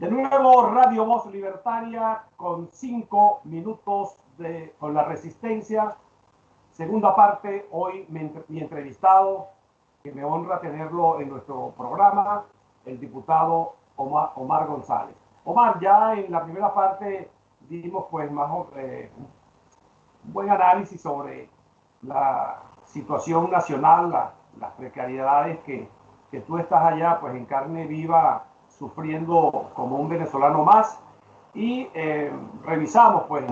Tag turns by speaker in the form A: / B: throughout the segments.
A: De nuevo, Radio Voz Libertaria con 5 minutos con la resistencia. Segunda parte, hoy mi entrevistado, que me honra tenerlo en nuestro programa, el diputado Omar González. Omar, ya en la primera parte dimos pues más un buen análisis sobre la situación nacional, las precariedades que tú estás allá pues en carne viva sufriendo como un venezolano más, y revisamos pues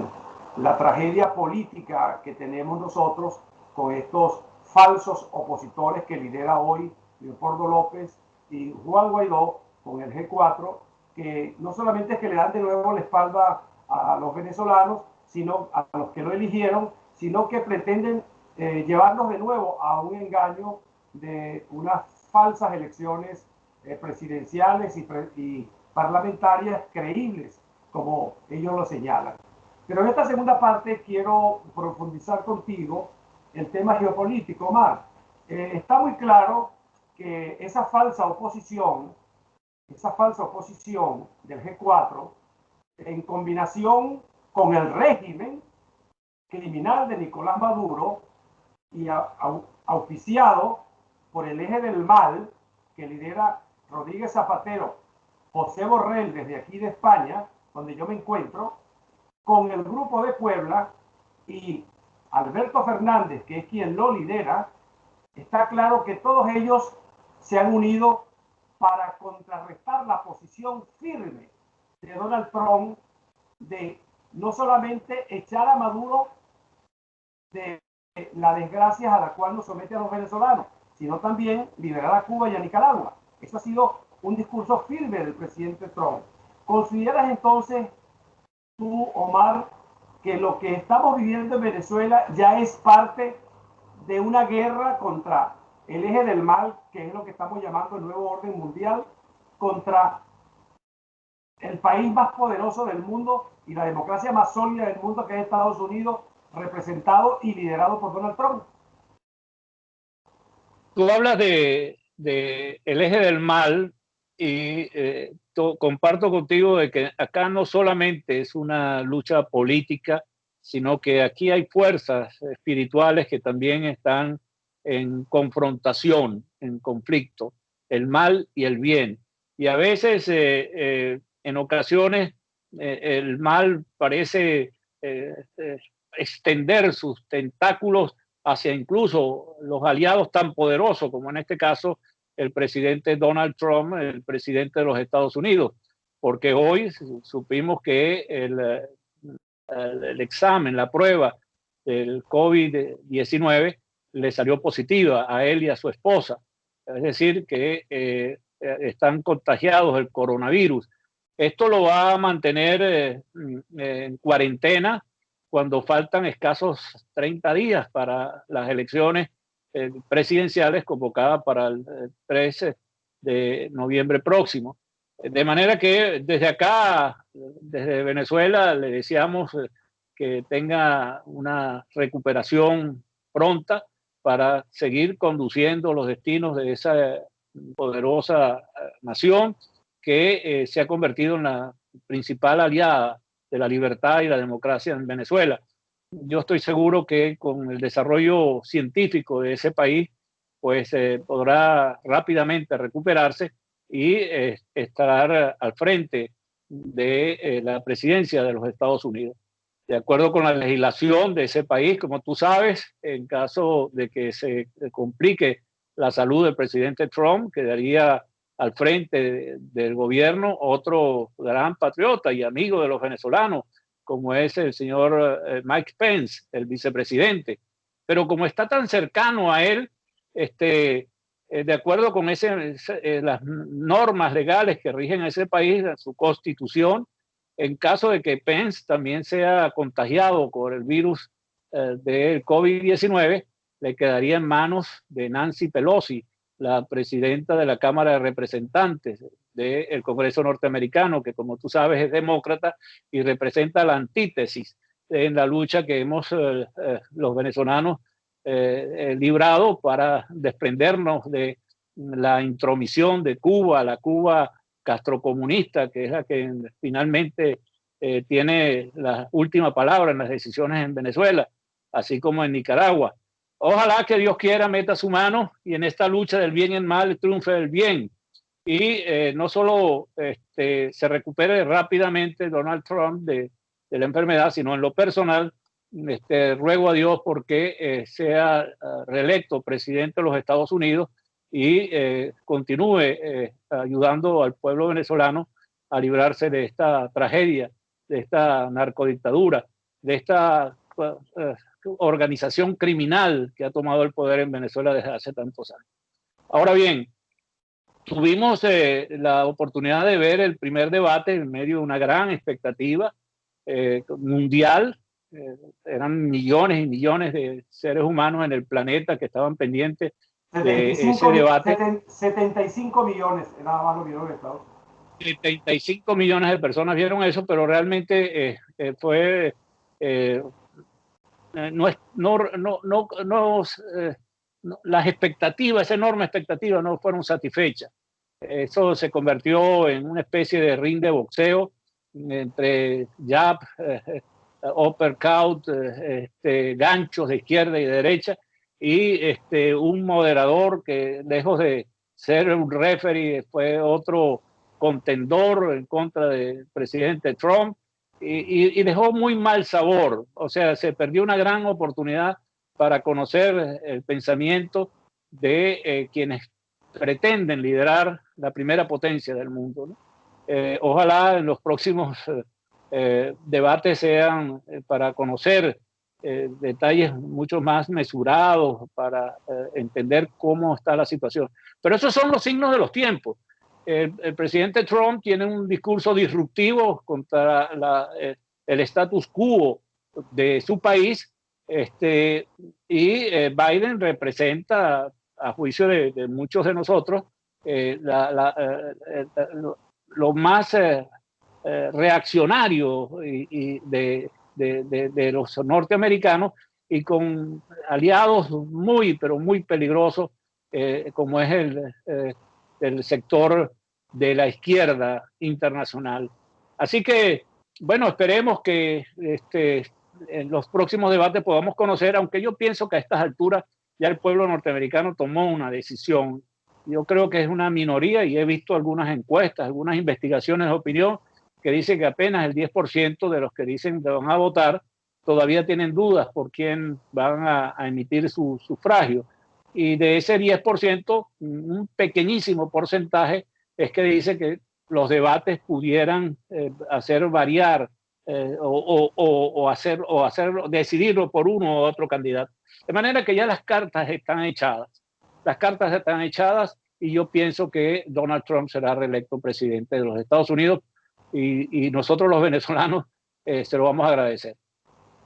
A: la tragedia política que tenemos nosotros con estos falsos opositores que lidera hoy Leopoldo López y Juan Guaidó con el G4, que no solamente es que le dan de nuevo la espalda a los venezolanos, sino a los que lo eligieron, sino que pretenden llevarnos de nuevo a un engaño de unas falsas elecciones presidenciales y parlamentarias creíbles, como ellos lo señalan. Pero en esta segunda parte quiero profundizar contigo el tema geopolítico, Omar. Está muy claro que esa falsa oposición del G4, en combinación con el régimen criminal de Nicolás Maduro y auspiciado por el eje del mal que lidera Rodríguez Zapatero, José Borrell desde aquí de España, donde yo me encuentro, con el Grupo de Puebla y Alberto Fernández, que es quien lo lidera, está claro que todos ellos se han unido para contrarrestar la posición firme de Donald Trump de no solamente echar a Maduro de la desgracia a la cual nos somete a los venezolanos, sino también liberar a Cuba y a Nicaragua. Eso ha sido un discurso firme del presidente Trump. ¿Consideras entonces tú, Omar, que lo que estamos viviendo en Venezuela ya es parte de una guerra contra el eje del mal, que es lo que estamos llamando el nuevo orden mundial, contra el país más poderoso del mundo y la democracia más sólida del mundo, que es Estados Unidos, representado y liderado por Donald Trump?
B: Tú hablas de el eje del mal y comparto contigo de que acá no solamente es una lucha política, sino que aquí hay fuerzas espirituales que también están en confrontación, en conflicto, el mal y el bien. Y a veces, en ocasiones, el mal parece extender sus tentáculos hacia incluso los aliados tan poderosos como en este caso el presidente Donald Trump, el presidente de los Estados Unidos, porque hoy supimos que el examen, la prueba del COVID-19 le salió positiva a él y a su esposa, es decir, que están contagiados del coronavirus. Esto lo va a mantener en cuarentena cuando faltan escasos 30 días para las elecciones presidenciales convocadas para el 13 de noviembre próximo. De manera que desde acá, desde Venezuela, le deseamos que tenga una recuperación pronta para seguir conduciendo los destinos de esa poderosa nación que se ha convertido en la principal aliada de la libertad y la democracia en Venezuela. Yo estoy seguro que con el desarrollo científico de ese país, pues podrá rápidamente recuperarse y estar al frente de la presidencia de los Estados Unidos. De acuerdo con la legislación de ese país, como tú sabes, en caso de que se complique la salud del presidente Trump, quedaría al frente del gobierno otro gran patriota y amigo de los venezolanos, como es el señor Mike Pence, el vicepresidente. Pero como está tan cercano a él, de acuerdo con las normas legales que rigen ese país, su constitución, en caso de que Pence también sea contagiado por el virus del COVID-19, le quedaría en manos de Nancy Pelosi, la presidenta de la Cámara de Representantes del Congreso norteamericano, que como tú sabes es demócrata y representa la antítesis en la lucha que hemos los venezolanos librado para desprendernos de la intromisión de Cuba, la Cuba castrocomunista, que es la que finalmente tiene la última palabra en las decisiones en Venezuela, así como en Nicaragua. Ojalá que Dios quiera meta su mano y en esta lucha del bien y el mal triunfe el bien. Y no solo se recupere rápidamente Donald Trump de la enfermedad, sino en lo personal, ruego a Dios porque sea reelecto presidente de los Estados Unidos y continúe ayudando al pueblo venezolano a librarse de esta tragedia, de esta narcodictadura, de esta organización criminal que ha tomado el poder en Venezuela desde hace tantos años. Ahora bien, tuvimos la oportunidad de ver el primer debate en medio de una gran expectativa mundial. Eran millones y millones de seres humanos en el planeta que estaban pendientes de ese debate.
A: 75 millones, nada más lo vieron en Estados Unidos.
B: 75 millones de personas vieron eso, pero realmente fue las expectativas, esa enorme expectativa no fueron satisfechas. Eso se convirtió en una especie de ring de boxeo entre jab, uppercut, ganchos de izquierda y de derecha, y un moderador que lejos de ser un referee fue otro contendor en contra del presidente Trump y dejó muy mal sabor. O sea, se perdió una gran oportunidad para conocer el pensamiento de quienes pretenden liderar la primera potencia del mundo, ¿no? Ojalá en los próximos debates sean para conocer detalles mucho más mesurados, para entender cómo está la situación. Pero esos son los signos de los tiempos. El presidente Trump tiene un discurso disruptivo contra el status quo de su país, y Biden representa, a juicio de muchos de nosotros, lo más reaccionario de los norteamericanos, y con aliados muy, pero muy peligrosos, como es el sector de la izquierda internacional. Así que, bueno, esperemos que en los próximos debates podamos conocer, aunque yo pienso que a estas alturas ya el pueblo norteamericano tomó una decisión. Yo creo que es una minoría y he visto algunas encuestas, algunas investigaciones de opinión que dicen que apenas el 10% de los que dicen que van a votar todavía tienen dudas por quién van a emitir su sufragio. Y de ese 10%, un pequeñísimo porcentaje es que dice que los debates pudieran hacer variar decidirlo por uno u otro candidato. De manera que ya las cartas están echadas. Las cartas están echadas y yo pienso que Donald Trump será reelecto presidente de los Estados Unidos y nosotros los venezolanos se lo vamos a agradecer.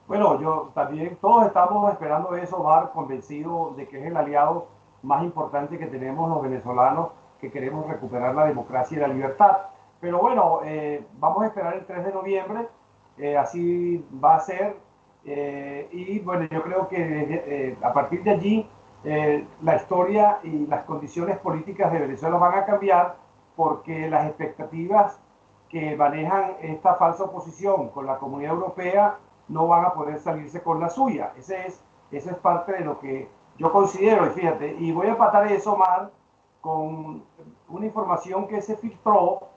A: Bueno, yo también, todos estamos esperando eso, Omar, convencido de que es el aliado más importante que tenemos los venezolanos que queremos recuperar la democracia y la libertad. Pero bueno, vamos a esperar el 3 de noviembre, así va a ser. Y bueno, yo creo que a partir de allí la historia y las condiciones políticas de Venezuela van a cambiar, porque las expectativas que manejan esta falsa oposición con la Comunidad Europea no van a poder salirse con la suya. Eso es parte de lo que yo considero, y fíjate, y voy a empatar eso, Omar, con una información que se filtró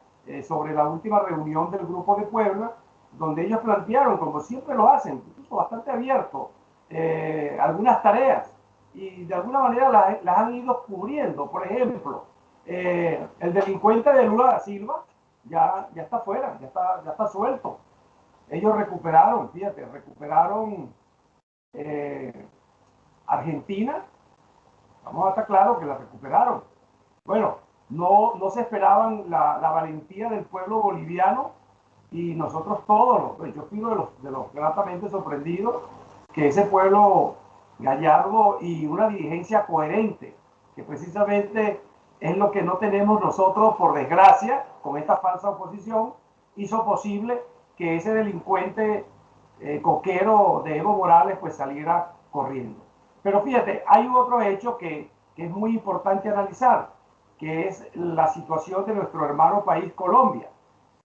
A: sobre la última reunión del Grupo de Puebla, donde ellos plantearon, como siempre lo hacen, incluso bastante abierto, algunas tareas, y de alguna manera las han ido cubriendo. Por ejemplo, el delincuente de Lula da Silva ya está fuera, ya está suelto. Ellos recuperaron, fíjate, Argentina. Vamos a estar claros que la recuperaron. Bueno, no se esperaban la valentía del pueblo boliviano, y nosotros todos, yo fui uno de los gratamente sorprendidos, que ese pueblo gallardo y una dirigencia coherente, que precisamente es lo que no tenemos nosotros, por desgracia, con esta falsa oposición, hizo posible que ese delincuente coquero de Evo Morales pues saliera corriendo. Pero fíjate, hay otro hecho que es muy importante analizar. que es la situación de nuestro hermano país Colombia,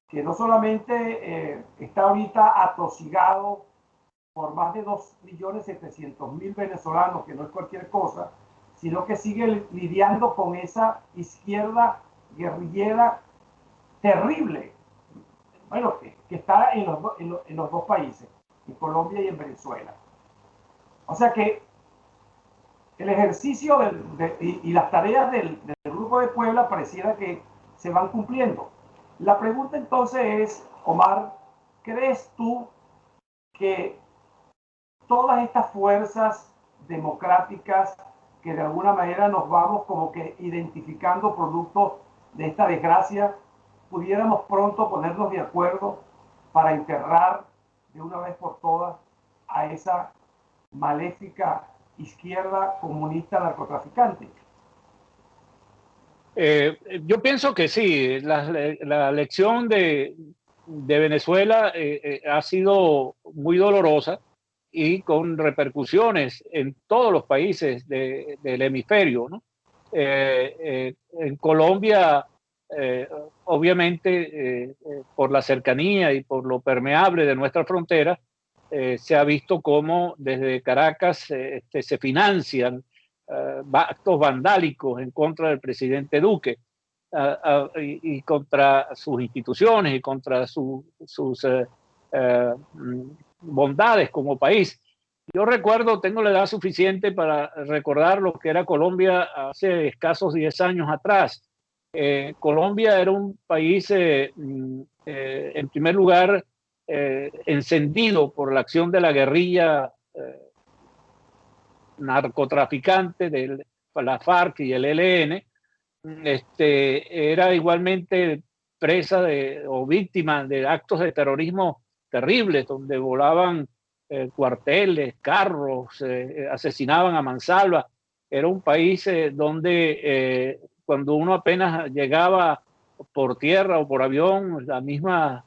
A: que no solamente está ahorita atosigado por más de 2.700.000 venezolanos, que no es cualquier cosa, sino que sigue lidiando con esa izquierda guerrillera terrible, bueno, que está en los dos países, en Colombia y en Venezuela. O sea que el ejercicio y las tareas del Grupo de Puebla pareciera que se van cumpliendo. La pregunta entonces es, Omar, ¿crees tú que todas estas fuerzas democráticas que de alguna manera nos vamos como que identificando producto de esta desgracia, pudiéramos pronto ponernos de acuerdo para enterrar de una vez por todas a esa maléfica izquierda comunista narcotraficante?
B: Yo pienso que sí, la elección de Venezuela ha sido muy dolorosa y con repercusiones en todos los países del hemisferio, ¿no? En Colombia, obviamente, por la cercanía y por lo permeable de nuestra frontera, se ha visto cómo desde Caracas se financian actos vandálicos en contra del presidente Duque y contra sus instituciones y contra sus bondades como país. Yo recuerdo, tengo la edad suficiente para recordar lo que era Colombia hace escasos 10 años atrás. Colombia era un país, en primer lugar, encendido por la acción de la guerrilla narcotraficante de la FARC y el ELN. Era igualmente presa o víctima de actos de terrorismo terribles, donde volaban cuarteles, carros, asesinaban a mansalva. Era un país donde cuando uno apenas llegaba por tierra o por avión, la misma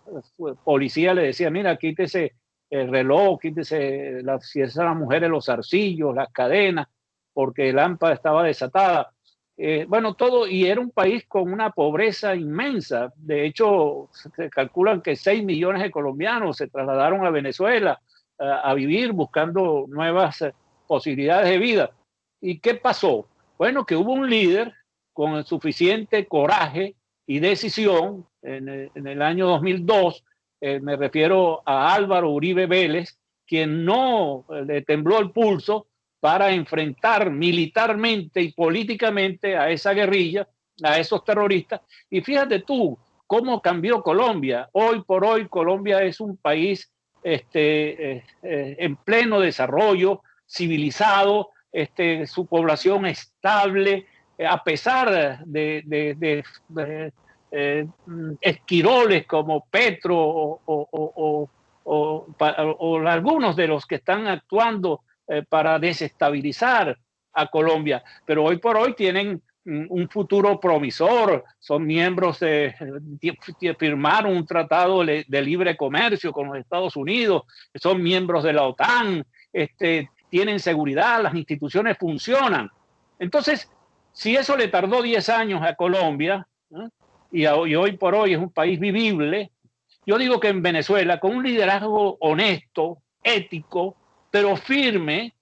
B: policía le decía, mira, quítese el reloj, quítese si es a las mujeres los zarcillos, las cadenas, porque el AMPA estaba desatada. Bueno, todo, y era un país con una pobreza inmensa. De hecho, se calculan que 6 millones de colombianos se trasladaron a Venezuela a vivir buscando nuevas posibilidades de vida. ¿Y qué pasó? Bueno, que hubo un líder con el suficiente coraje y decisión en el año 2002, me refiero a Álvaro Uribe Vélez, quien no le tembló el pulso para enfrentar militarmente y políticamente a esa guerrilla, a esos terroristas. Y fíjate tú cómo cambió Colombia. Hoy por hoy Colombia es un país en pleno desarrollo, civilizado, su población estable, a pesar de esquiroles como Petro o algunos de los que están actuando para desestabilizar a Colombia, pero hoy por hoy tienen un futuro promisor, son miembros firmaron un tratado de libre comercio con los Estados Unidos, son miembros de la OTAN, tienen seguridad, las instituciones funcionan. Entonces, si eso le tardó 10 años a Colombia, ¿eh? y hoy por hoy es un país vivible, yo digo que en Venezuela, con un liderazgo honesto, ético, pero firme,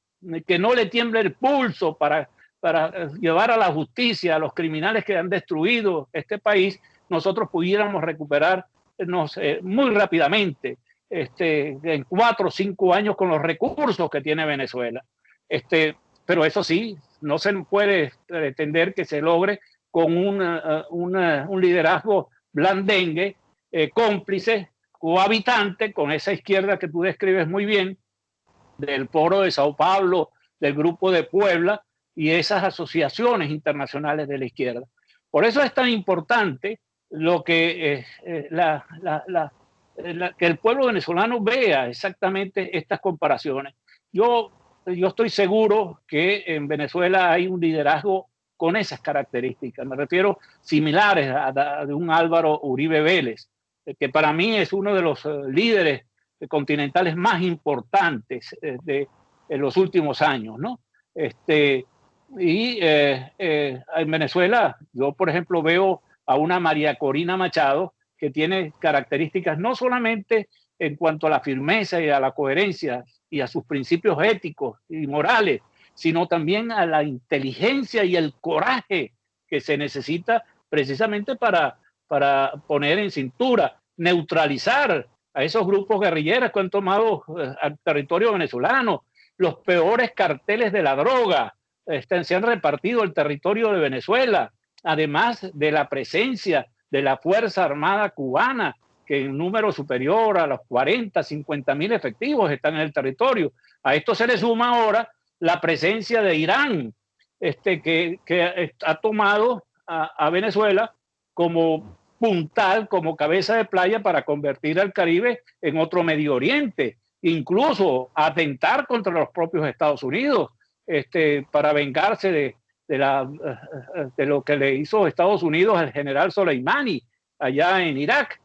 B: que no le tiemble el pulso para llevar a la justicia a los criminales que han destruido este país, nosotros pudiéramos recuperarnos muy rápidamente, en 4 o 5 años con los recursos que tiene Venezuela. Pero eso sí, no se puede pretender que se logre con un liderazgo blandengue, cómplice, cohabitante con esa izquierda que tú describes muy bien, del Foro de Sao Paulo, del Grupo de Puebla y esas asociaciones internacionales de la izquierda. Por eso es tan importante lo que, que el pueblo venezolano vea exactamente estas comparaciones. Yo estoy seguro que en Venezuela hay un liderazgo con esas características, me refiero similares a de un Álvaro Uribe Vélez, que para mí es uno de los líderes continentales más importantes de los últimos años, ¿no? Y en Venezuela, yo por ejemplo veo a una María Corina Machado que tiene características no solamente en cuanto a la firmeza y a la coherencia y a sus principios éticos y morales, sino también a la inteligencia y el coraje que se necesita precisamente para poner en cintura, neutralizar a esos grupos guerrilleros que han tomado al territorio venezolano, los peores carteles de la droga, se han repartido el territorio de Venezuela, además de la presencia de la Fuerza Armada cubana, que en número superior a los 40, 50 mil efectivos están en el territorio. A esto se le suma ahora la presencia de Irán, que ha tomado a Venezuela como puntal, como cabeza de playa para convertir al Caribe en otro Medio Oriente, incluso atentar contra los propios Estados Unidos, para vengarse de lo que le hizo Estados Unidos al general Soleimani allá en Irak,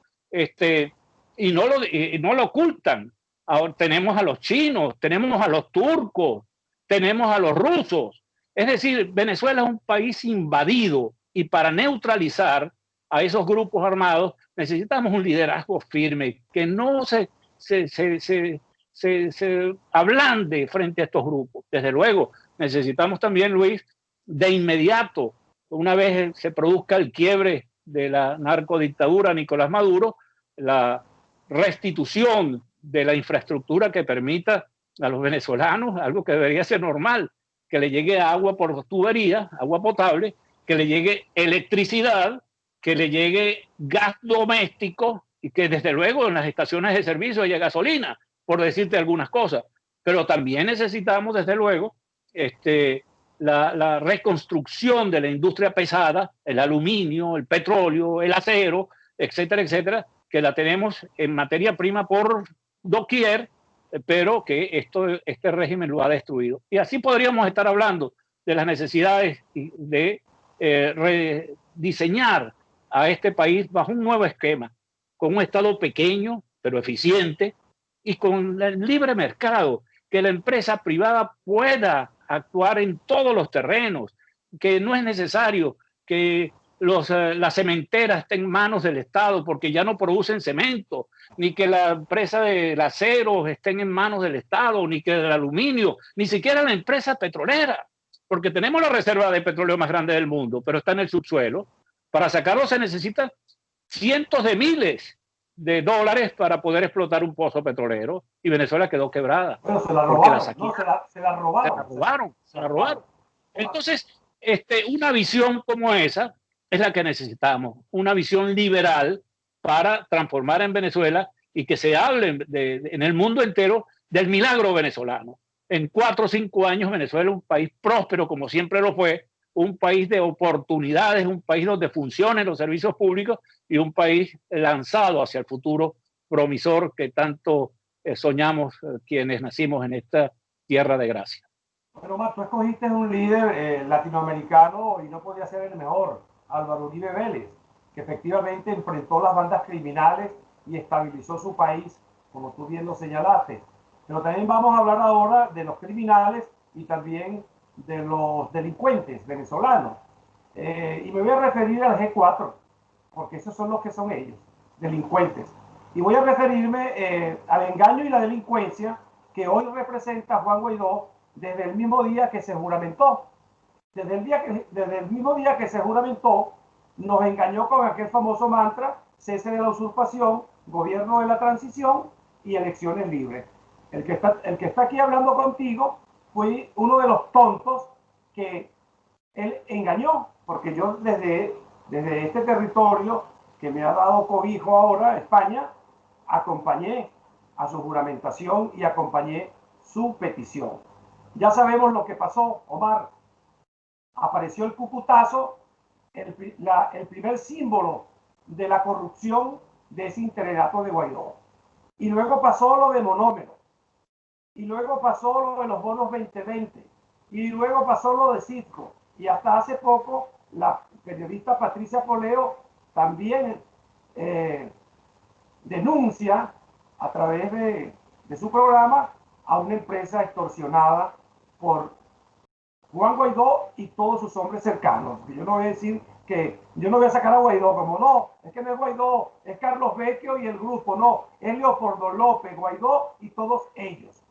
B: y no lo ocultan. Ahora tenemos a los chinos, tenemos a los turcos, tenemos a los rusos. Es decir, Venezuela es un país invadido y para neutralizar a esos grupos armados necesitamos un liderazgo firme que no se ablande frente a estos grupos. Desde luego, necesitamos también, Luis, de inmediato, una vez se produzca el quiebre de la narcodictadura Nicolás Maduro, la restitución de la infraestructura que permita a los venezolanos, algo que debería ser normal, que le llegue agua por tubería, agua potable, que le llegue electricidad, que le llegue gas doméstico y que desde luego en las estaciones de servicio haya gasolina, por decirte algunas cosas. Pero también necesitamos desde luego la reconstrucción de la industria pesada, el aluminio, el petróleo, el acero, etcétera, etcétera, que la tenemos en materia prima por doquier, pero que este régimen lo ha destruido. Y así podríamos estar hablando de las necesidades de rediseñar a este país bajo un nuevo esquema, con un Estado pequeño, pero eficiente, y con el libre mercado, que la empresa privada pueda actuar en todos los terrenos, que no es necesario que las cementeras estén en manos del Estado porque ya no producen cemento, ni que la empresa del acero estén en manos del Estado, ni que del aluminio, ni siquiera la empresa petrolera, porque tenemos la reserva de petróleo más grande del mundo, pero está en el subsuelo. Para sacarlo se necesitan cientos de miles de dólares para poder explotar un pozo petrolero y Venezuela quedó quebrada.
A: Pero se la robaron, no, se la robaron.
B: Se la robaron. Entonces, una visión como esa es la que necesitamos, una visión liberal para transformar en Venezuela y que se hable en el mundo entero del milagro venezolano. En 4 o 5 años Venezuela es un país próspero como siempre lo fue, un país de oportunidades, un país donde funcionen los servicios públicos y un país lanzado hacia el futuro promisor que tanto soñamos quienes nacimos en esta tierra de gracia.
A: Pero Omar, tú escogiste un líder latinoamericano y no podía ser el mejor, Álvaro Uribe Vélez, que efectivamente enfrentó las bandas criminales y estabilizó su país, como tú bien lo señalaste. Pero también vamos a hablar ahora de los criminales y también de los delincuentes venezolanos. Y me voy a referir al G4, porque esos son los que son ellos, delincuentes. Y voy a referirme al engaño y la delincuencia que hoy representa Juan Guaidó desde el mismo día que se juramentó. Desde el mismo día que se juramentó, nos engañó con aquel famoso mantra: cese de la usurpación, gobierno de la transición y elecciones libres. El que está aquí hablando contigo fue uno de los tontos que él engañó, porque yo desde este territorio que me ha dado cobijo ahora, España, acompañé a su juramentación y acompañé su petición. Ya sabemos lo que pasó, Omar. Apareció el cucutazo, el primer símbolo de la corrupción de ese interinato de Guaidó. Y luego pasó lo de Monómero. Y luego pasó lo de los bonos 2020. Y luego pasó lo de Citgo. Y hasta hace poco, la periodista Patricia Poleo también denuncia a través de su programa a una empresa extorsionada por Juan Guaidó y todos sus hombres cercanos. Yo no voy a decir que yo no voy a sacar a Guaidó como no, es que no es Guaidó, es Carlos Vecchio y el grupo, no, es Leopoldo López, Guaidó y todos ellos.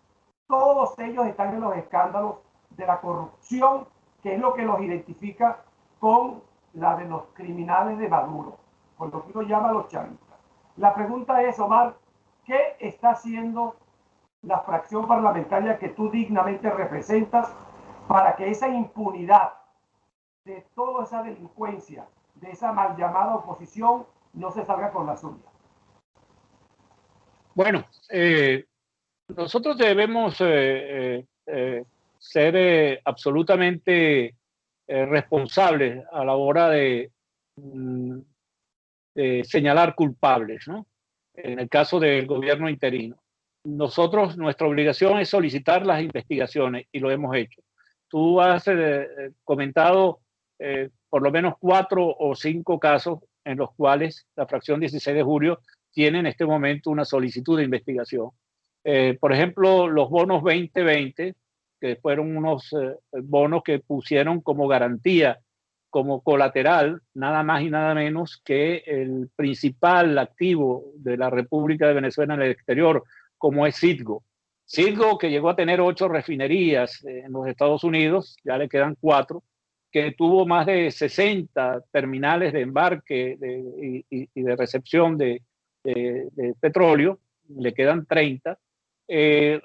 A: Todos ellos están en los escándalos de la corrupción, que es lo que los identifica con la de los criminales de Maduro, con lo que uno llama los chavistas. La pregunta es, Omar, ¿qué está haciendo la fracción parlamentaria que tú dignamente representas para que esa impunidad de toda esa delincuencia, de esa mal llamada oposición, no se salga con la suya?
B: Bueno, nosotros debemos ser absolutamente responsables a la hora de señalar culpables, ¿no? En el caso del gobierno interino. Nosotros, nuestra obligación es solicitar las investigaciones y lo hemos hecho. Tú has comentado por lo menos 4 o 5 casos en los cuales la fracción 16 de julio tiene en este momento una solicitud de investigación. Por ejemplo, los bonos 2020, que fueron unos bonos que pusieron como garantía, como colateral, nada más y nada menos que el principal activo de la República de Venezuela en el exterior, como es Citgo. Citgo, que llegó a tener 8 refinerías en los Estados Unidos, ya le quedan 4, que tuvo más de 60 terminales de embarque y de recepción de petróleo, le quedan 30.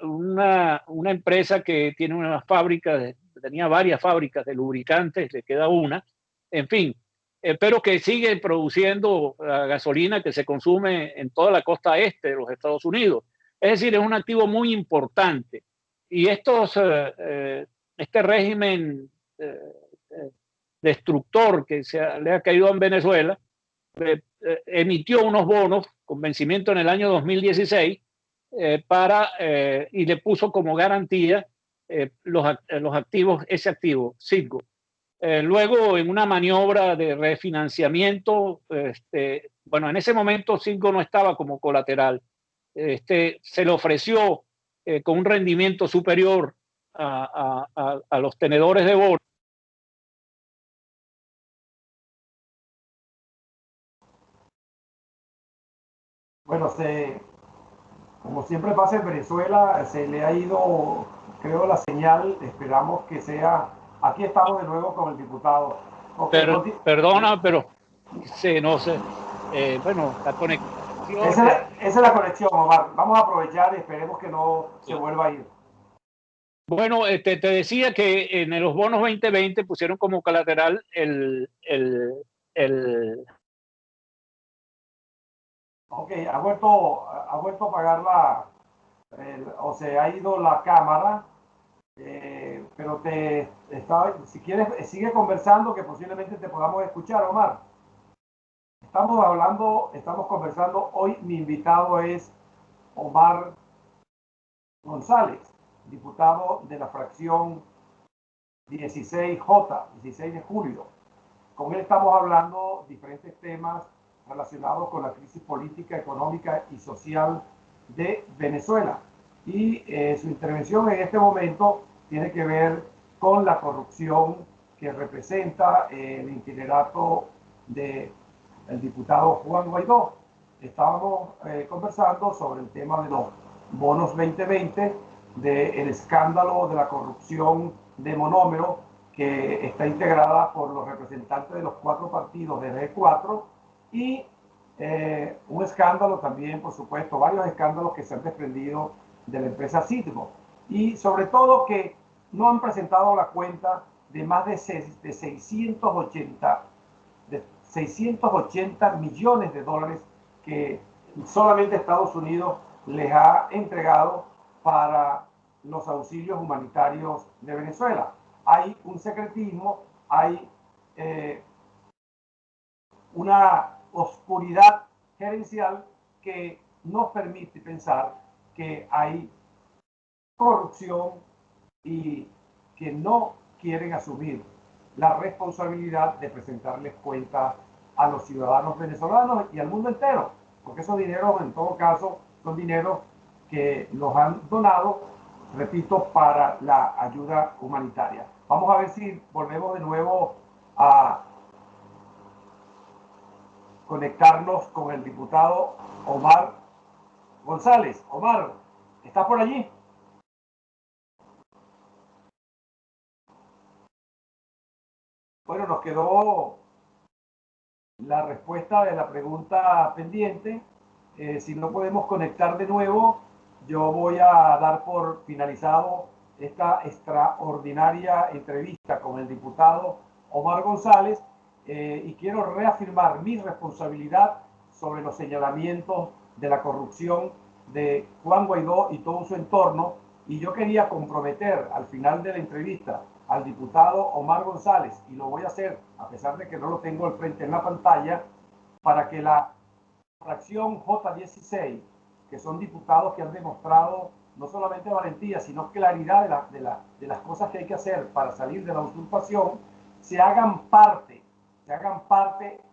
B: Una empresa que tiene una fábrica, tenía varias fábricas de lubricantes, le queda una. En fin, pero que sigue produciendo gasolina que se consume en toda la costa este de los Estados Unidos. Es decir, es un activo muy importante. Y este régimen destructor que le ha caído en Venezuela emitió unos bonos con vencimiento en el año 2016 y le puso como garantía los activos, ese activo, Citgo. Luego, en una maniobra de refinanciamiento, bueno, en ese momento Citgo no estaba como colateral. Se le ofreció con un rendimiento superior a los tenedores de bonos.
A: Bueno, como siempre pasa en Venezuela, se le ha ido, creo, la señal. Esperamos que sea. Aquí estamos de nuevo con el diputado. Okay,
B: perdona, pero no sé. Bueno, la conexión.
A: Esa es la conexión, Omar. Vamos a aprovechar y esperemos que no se vuelva a ir.
B: Bueno, te decía que en los bonos 2020 pusieron como colateral
A: Ok, ha vuelto a pagar o se ha ido la cámara, pero si quieres, sigue conversando que posiblemente te podamos escuchar, Omar. Estamos conversando. Hoy mi invitado es Omar González, diputado de la fracción 16J, 16 de julio. Con él estamos hablando diferentes temas relacionados con la crisis política, económica y social de Venezuela. Y su intervención en este momento tiene que ver con la corrupción que representa el itinerato del diputado Juan Guaidó. Estábamos conversando sobre el tema de los bonos 2020, del escándalo de la corrupción de Monómero, que está integrada por los representantes de los 4 partidos de G4 y un escándalo también, por supuesto, varios escándalos que se han desprendido de la empresa Citgo y sobre todo que no han presentado la cuenta de más de 680 millones de dólares que solamente Estados Unidos les ha entregado para los auxilios humanitarios de Venezuela. Hay un secretismo, hay una oscuridad gerencial que nos permite pensar que hay corrupción y que no quieren asumir la responsabilidad de presentarles cuentas a los ciudadanos venezolanos y al mundo entero, porque esos dineros en todo caso son dineros que los han donado, repito, para la ayuda humanitaria. Vamos a ver si volvemos de nuevo a conectarnos con el diputado Omar González. Omar, ¿estás por allí? Bueno, nos quedó la respuesta de la pregunta pendiente. Si no podemos conectar de nuevo, yo voy a dar por finalizado esta extraordinaria entrevista con el diputado Omar González y quiero reafirmar mi responsabilidad sobre los señalamientos de la corrupción de Juan Guaidó y todo su entorno, y yo quería comprometer al final de la entrevista al diputado Omar González, y lo voy a hacer a pesar de que no lo tengo al frente en la pantalla, para que la fracción J16, que son diputados que han demostrado no solamente valentía, sino claridad de las cosas que hay que hacer para salir de la usurpación, se hagan parte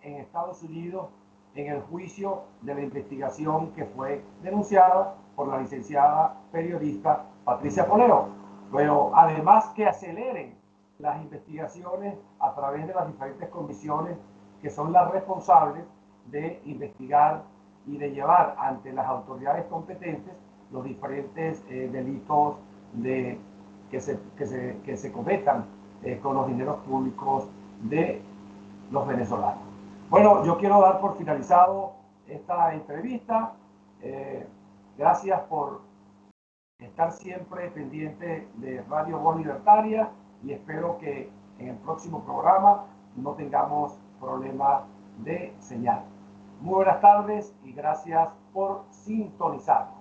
A: en Estados Unidos en el juicio de la investigación que fue denunciada por la licenciada periodista Patricia Poleo. Pero además que aceleren las investigaciones a través de las diferentes comisiones que son las responsables de investigar y de llevar ante las autoridades competentes los diferentes delitos que se cometan con los dineros públicos de los venezolanos. Bueno, yo quiero dar por finalizado esta entrevista. Gracias por estar siempre pendiente de Radio Voz Libertaria y espero que en el próximo programa no tengamos problemas de señal. Muy buenas tardes y gracias por sintonizar.